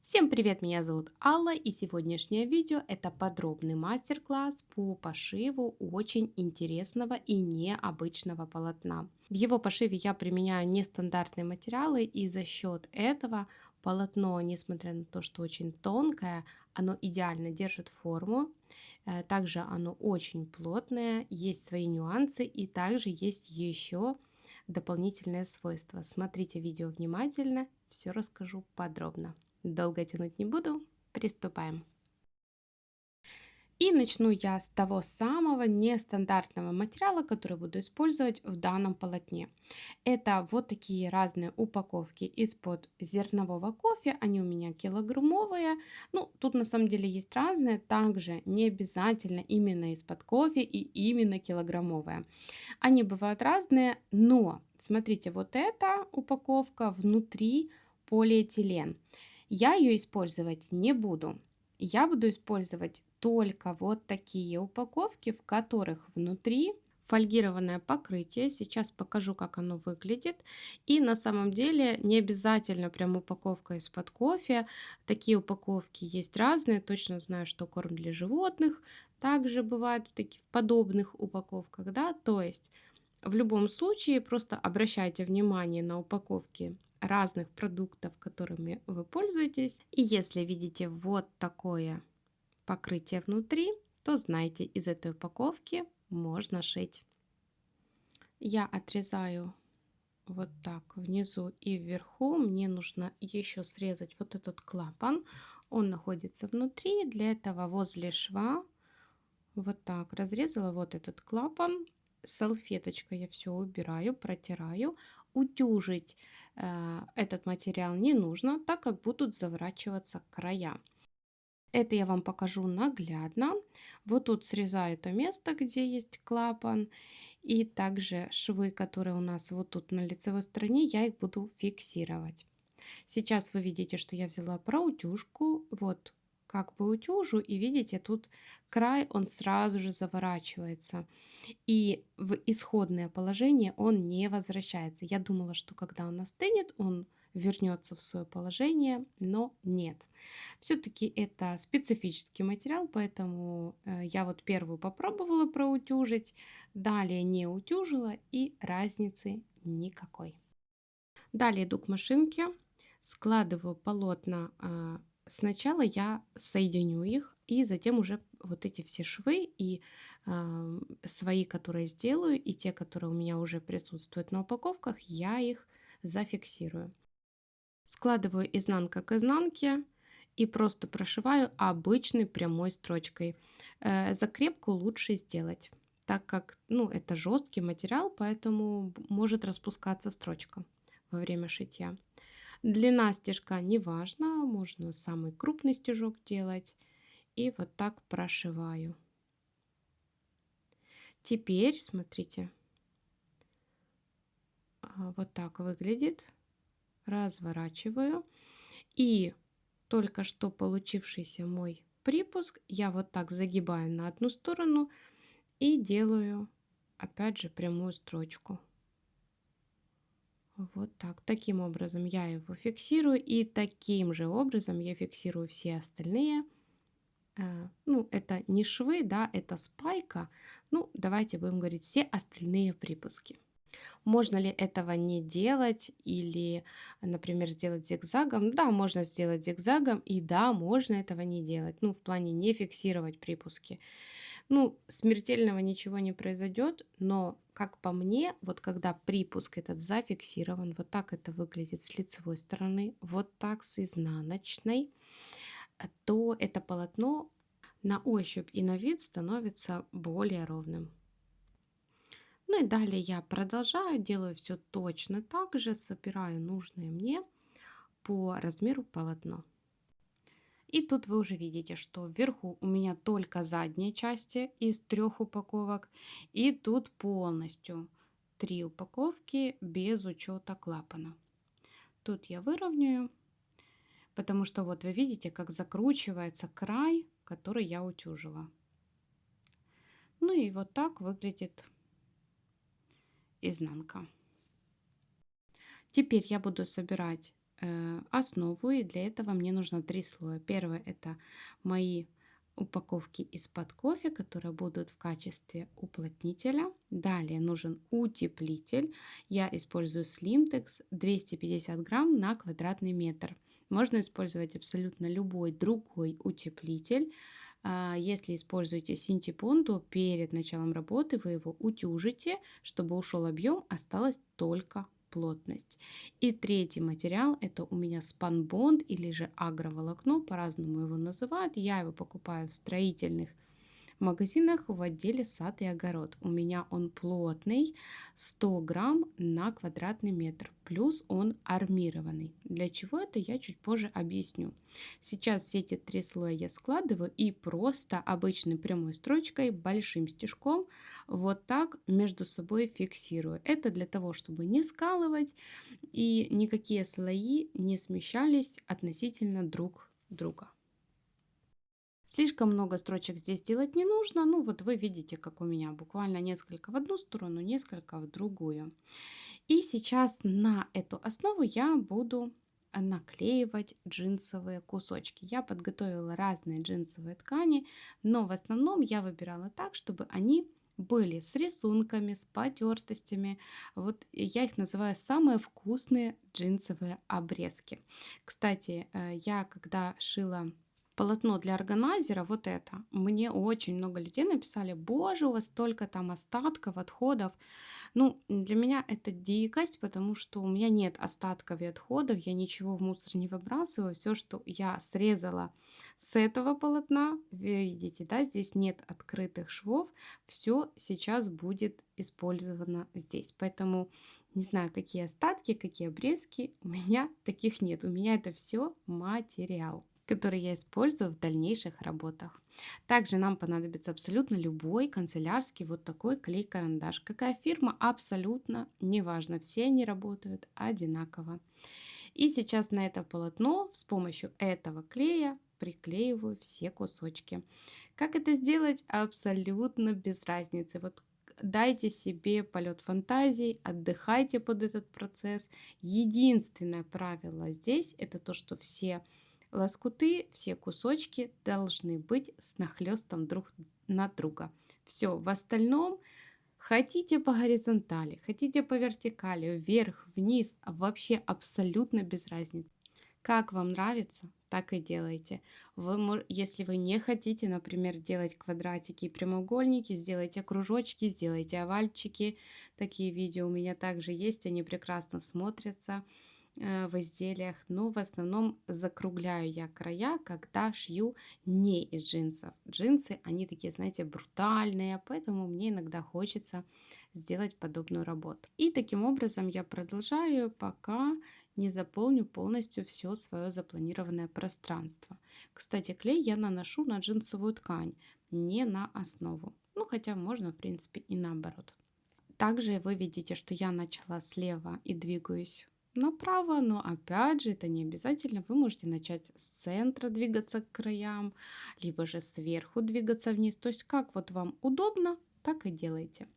Всем привет, меня зовут Алла, и сегодняшнее видео это подробный мастер-класс по пошиву очень интересного и необычного полотна. В его пошиве я применяю нестандартные материалы, и за счет этого полотно, несмотря на то, что очень тонкое, оно идеально держит форму. Также оно очень плотное, есть свои нюансы, и также есть еще дополнительные свойства. Смотрите видео внимательно, все расскажу подробно. Долго тянуть не буду, приступаем. И начну я с того самого нестандартного материала, который буду использовать в данном полотне. Это вот такие разные упаковки из-под зернового кофе. Они у меня килограммовые. Ну, тут на самом деле есть разные. Также не обязательно именно из-под кофе и именно килограммовые. Они бывают разные, но смотрите, вот эта упаковка внутри полиэтилен. Я ее использовать не буду. Я буду использовать только вот такие упаковки, в которых внутри фольгированное покрытие. Сейчас покажу, как оно выглядит. И на самом деле не обязательно прям упаковка из-под кофе. Такие упаковки есть разные. Точно знаю, что корм для животных также бывает в подобных упаковках. Да? То есть в любом случае просто обращайте внимание на упаковки разных продуктов, которыми вы пользуетесь. И если видите вот такое покрытие внутри, то знайте, из этой упаковки можно шить. Я отрезаю вот так внизу и вверху. Мне нужно еще срезать вот этот клапан. Он находится внутри. Для этого возле шва вот так разрезала вот этот клапан. Салфеточкой я все убираю, протираю. Утюжить этот материал не нужно, так как будут заворачиваться края. Это я вам покажу наглядно. Вот тут срезаю то место, где есть клапан. И также швы, которые у нас вот тут на лицевой стороне, я их буду фиксировать. Сейчас вы видите, что я взяла проутюжку. Вот как бы утюжу. И видите, тут край, он сразу же заворачивается. И в исходное положение он не возвращается. Я думала, что когда он остынет, он вернется в свое положение, но нет. Все-таки это специфический материал, поэтому я вот первую попробовала проутюжить, далее не утюжила и разницы никакой. Далее иду к машинке, складываю полотна. Сначала я соединю их, и затем уже вот эти все швы и свои, которые сделаю, и те, которые у меня уже присутствуют на упаковках, я их зафиксирую. Складываю изнанка к изнанке и просто прошиваю обычной прямой строчкой. Закрепку лучше сделать, так как это жесткий материал, поэтому может распускаться строчка во время шитья. Длина стежка не важна, можно самый крупный стежок делать. И вот так прошиваю. Теперь, смотрите, вот так выглядит. Разворачиваю. И только что получившийся мой припуск я вот так загибаю на одну сторону и делаю опять же прямую строчку. Вот так. Таким образом я его фиксирую, и таким же образом я фиксирую все остальные. Ну, это не швы, да, это спайка. Ну, давайте будем говорить все остальные припуски. Можно ли этого не делать или, например, сделать зигзагом? Да, можно сделать зигзагом, и да, можно этого не делать. Ну, в плане не фиксировать припуски. Ну, смертельного ничего не произойдет, но, как по мне, вот когда припуск этот зафиксирован, вот так это выглядит с лицевой стороны, вот так с изнаночной, то это полотно на ощупь и на вид становится более ровным. Ну и далее я продолжаю, делаю все точно так же, собираю нужное мне по размеру полотно. И тут вы уже видите, что вверху у меня только задние части из 3 упаковок, и тут полностью 3 упаковки без учета клапана. Тут я выровняю, потому что вот вы видите, как закручивается край, который я утюжила. Ну и вот так выглядит изнанка. Теперь я буду собирать основу, и для этого мне нужно 3 слоя. Первое — это мои упаковки из-под кофе, которые будут в качестве уплотнителя. Далее нужен утеплитель. Я использую Slimtex 250 грамм на квадратный метр. Можно использовать абсолютно любой другой утеплитель. Если используете синтепон, то перед началом работы вы его утюжите, чтобы ушел объем, осталась только плотность. И третий материал — это у меня спанбонд или же агроволокно, по-разному его называют. Я его покупаю в строительных в магазинах в отделе сад и огород. У меня он плотный, 100 грамм на квадратный метр, плюс он армированный. Для чего это, я чуть позже объясню. Сейчас все эти 3 слоя я складываю и просто обычной прямой строчкой, большим стежком вот так между собой фиксирую. Это для того, чтобы не скалывать и никакие слои не смещались относительно друг друга. Слишком много строчек здесь делать не нужно. Ну вот вы видите, как у меня буквально несколько в одну сторону, несколько в другую. И сейчас на эту основу я буду наклеивать джинсовые кусочки. Я подготовила разные джинсовые ткани, но в основном я выбирала так, чтобы они были с рисунками, с потертостями. Вот я их называю самые вкусные джинсовые обрезки. Кстати, я когда шила полотно для органайзера, вот это, мне очень много людей написали: боже, у вас столько там остатков, отходов. Ну, для меня это дикость, потому что у меня нет остатков и отходов, я ничего в мусор не выбрасываю. Все, что я срезала с этого полотна, вы видите, да, здесь нет открытых швов, все сейчас будет использовано здесь. Поэтому не знаю, какие остатки, какие обрезки, у меня таких нет. У меня это все материал, который я использую в дальнейших работах. Также нам понадобится абсолютно любой канцелярский вот такой клей-карандаш. Какая фирма, абсолютно неважно. Все они работают одинаково. И сейчас на это полотно с помощью этого клея приклеиваю все кусочки. Как это сделать? Абсолютно без разницы. Вот дайте себе полет фантазий, отдыхайте под этот процесс. Единственное правило здесь — это то, что все лоскуты, все кусочки должны быть с нахлестом друг на друга. Все, в остальном хотите по горизонтали, хотите по вертикали, вверх, вниз, вообще абсолютно без разницы. Как вам нравится, так и делайте. Если вы не хотите, например, делать квадратики и прямоугольники, сделайте кружочки, сделайте овальчики. Такие видео у меня также есть, они прекрасно смотрятся в изделиях, но в основном закругляю я края, когда шью не из джинсов. Джинсы, они такие, знаете, брутальные, поэтому мне иногда хочется сделать подобную работу. И таким образом я продолжаю, пока не заполню полностью все свое запланированное пространство. Кстати, клей я наношу на джинсовую ткань, не на основу. Ну, хотя можно, в принципе, и наоборот. Также вы видите, что я начала слева и двигаюсь направо, но опять же это не обязательно. Вы можете начать с центра двигаться к краям, либо же сверху двигаться вниз. То есть как вот вам удобно, так и делайте.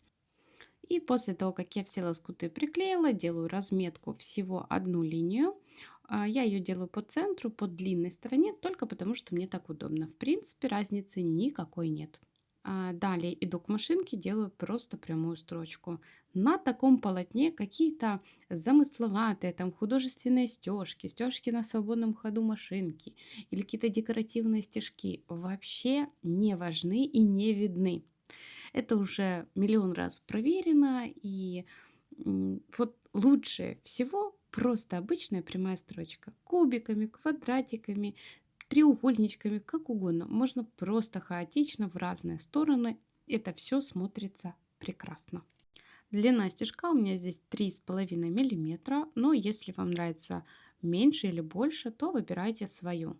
И после того, как я все лоскуты приклеила, делаю разметку всего одну линию. Я ее делаю по центру, по длинной стороне, только потому что мне так удобно. В принципе, разницы никакой нет. Далее иду к машинке, делаю просто прямую строчку. На таком полотне какие-то замысловатые, там художественные стежки, стежки на свободном ходу машинки или какие-то декоративные стежки вообще не важны и не видны. Это уже миллион раз проверено, и вот лучше всего просто обычная прямая строчка. Кубиками, квадратиками, треугольничками, как угодно. Можно просто хаотично в разные стороны. Это все смотрится прекрасно. Длина стежка у меня здесь 3,5 мм, но если вам нравится меньше или больше, то выбирайте свою.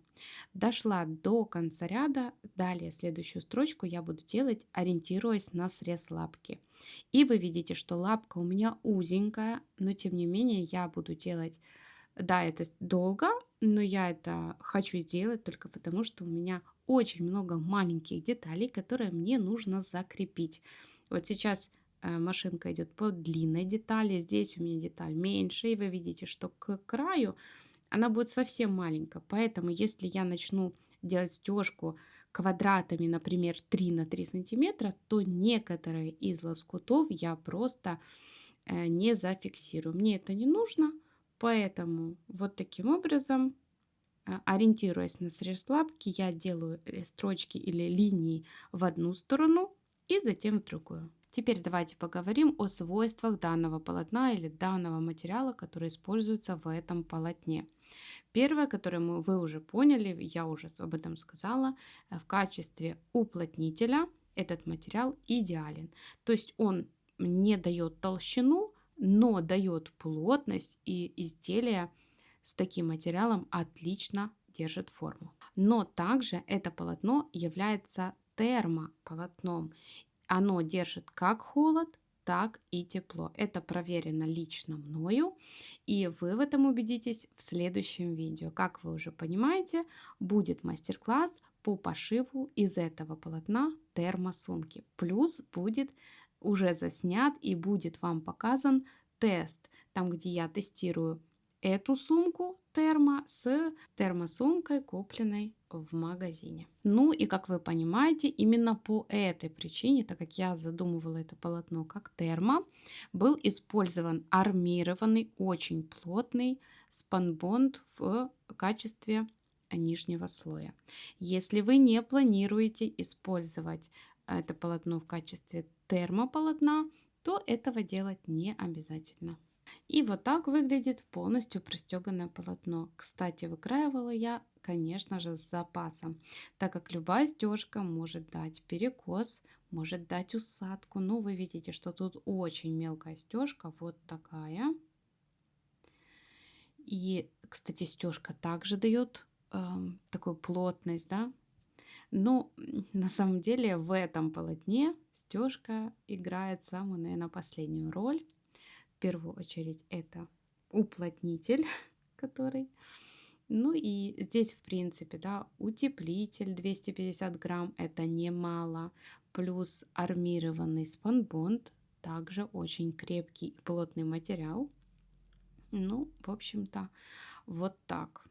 Дошла до конца ряда, далее следующую строчку я буду делать, ориентируясь на срез лапки. И вы видите, что лапка у меня узенькая, но тем не менее я буду делать, да, это долго, но я это хочу сделать только потому, что у меня очень много маленьких деталей, которые мне нужно закрепить. Вот сейчас машинка идет по длинной детали, здесь у меня деталь меньше, и вы видите, что к краю она будет совсем маленькая. Поэтому если я начну делать стежку квадратами, например, 3 на 3 сантиметра, то некоторые из лоскутов я просто не зафиксирую. Мне это не нужно, поэтому вот таким образом, ориентируясь на срез лапки, я делаю строчки или линии в одну сторону и затем в другую. Теперь давайте поговорим о свойствах данного полотна или данного материала, который используется в этом полотне. Первое, которое вы уже поняли, я уже об этом сказала, в качестве уплотнителя этот материал идеален. То есть он не дает толщину, но дает плотность, и изделие с таким материалом отлично держит форму. Но также это полотно является термополотном. Оно держит как холод, так и тепло. Это проверено лично мною, и вы в этом убедитесь в следующем видео. Как вы уже понимаете, будет мастер-класс по пошиву из этого полотна термосумки. Плюс будет уже заснят и будет вам показан тест, там где я тестирую эту сумку с термосумкой, купленной в магазине. Ну и как вы понимаете, именно по этой причине, так как я задумывала это полотно как термо, был использован армированный, очень плотный спанбонд в качестве нижнего слоя. Если вы не планируете использовать это полотно в качестве термополотна, то этого делать не обязательно. И вот так выглядит полностью простеганное полотно. Кстати, выкраивала я, конечно же, с запасом, так как любая стежка может дать перекос, может дать усадку. Ну, вы видите, что тут очень мелкая стежка, вот такая. И, кстати, стежка также дает такую плотность, да. Но на самом деле в этом полотне стежка играет самую, наверное, последнюю роль. В первую очередь это уплотнитель, который. Ну и здесь, в принципе, да, утеплитель 250 грамм, это немало. Плюс армированный спанбонд, также очень крепкий и плотный материал. Ну, в общем-то, вот так.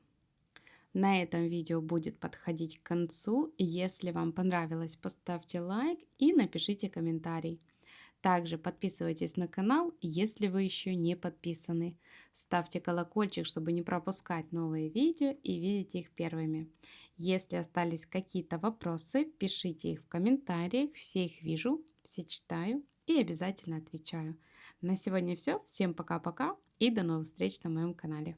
На этом видео будет подходить к концу. Если вам понравилось, поставьте лайк и напишите комментарий. Также подписывайтесь на канал, если вы еще не подписаны. Ставьте колокольчик, чтобы не пропускать новые видео и видеть их первыми. Если остались какие-то вопросы, пишите их в комментариях. Все их вижу, все читаю и обязательно отвечаю. На сегодня все. Всем пока-пока и до новых встреч на моем канале.